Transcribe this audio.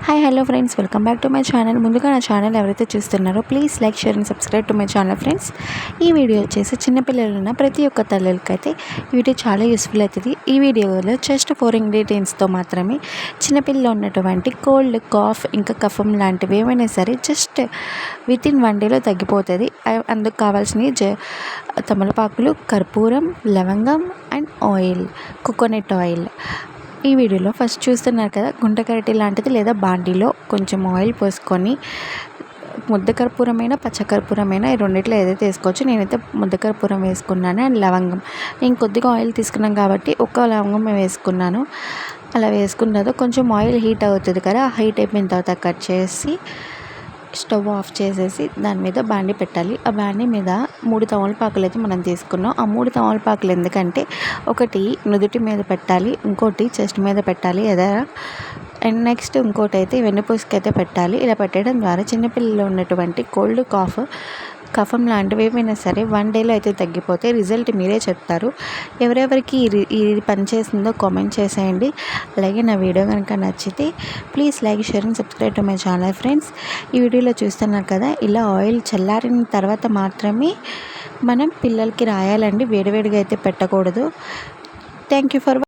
Hi hello friends, welcome back to my channel. ముందుగా నా channel ఎవరైతే చూస్తున్నారో please like, share and subscribe to my channel friends. ఈ video వచ్చేసి చిన్నపిల్లలు ఉన్న ప్రతి ఒక్క తల్లులకైతే ఈ వీడియో చాలా యూస్ఫుల్ అవుతుంది. ఈ వీడియోలో జస్ట్ 4 ఇంగ్రీడియంట్స్తో మాత్రమే చిన్నపిల్లలు ఉన్నటువంటి కోల్డ్, కాఫ్ ఇంకా కఫం లాంటివి ఏమైనా సరే జస్ట్ వితిన్ 1 డేలో తగ్గిపోతుంది. అందుకు కావాల్సినవి తమలపాకులు, కర్పూరం, లవంగం అండ్ ఆయిల్, కోకోనట్ ఆయిల్. ఈ వీడియోలో ఫస్ట్ చూస్తున్నారు కదా, గుంటకరటి లాంటిది లేదా బాండీలో కొంచెం ఆయిల్ పోసుకొని ముద్ద కర్పూరమైన, పచ్చ కర్పూరమైన ఈ రెండిట్లో ఏదైతే వేసుకోవచ్చు. నేనైతే ముద్ద కర్పూరం వేసుకున్నాను అండ్ లవంగం. నేను కొద్దిగా ఆయిల్ తీసుకున్నాను కాబట్టి ఒక్క లవంగం వేసుకున్నాను. అలా వేసుకున్న తర్వాత కొంచెం ఆయిల్ హీట్ అవుతుంది కదా, ఆ హీట్ అయిపోయిన తర్వాత కట్ చేసి స్టవ్ ఆఫ్ చేసేసి దాని మీద బాండీ పెట్టాలి. ఆ బాండీ మీద 3 తమలపాకులు అయితే మనం తీసుకున్నాం. ఆ 3 తమలపాకులు ఎందుకంటే ఒకటి నుదుటి మీద పెట్టాలి, ఇంకోటి చెస్ట్ మీద పెట్టాలి ఎదర, అండ్ నెక్స్ట్ ఇంకోటి అయితే వెన్నుపూసకైతే పెట్టాలి. ఇలా పెట్టడం ద్వారా చిన్నపిల్లలు ఉన్నటువంటి కోల్డ్, కాఫ్, కఫం లాంటివి ఏమైనా సరే 1 డేలో అయితే తగ్గిపోతే రిజల్ట్ మీరే చెప్తారు. ఎవరెవరికి ఇది పనిచేసిందో కామెంట్ చేసేయండి. అలాగే నా వీడియో కనుక నచ్చితే please like, share and subscribe to my channel friends. ఈ వీడియోలో చూస్తున్నారు కదా, ఇలా ఆయిల్ చల్లారిన తర్వాత మాత్రమే మనం పిల్లలకి రాయాలండి, వేడివేడిగా అయితే పెట్టకూడదు. Thank you for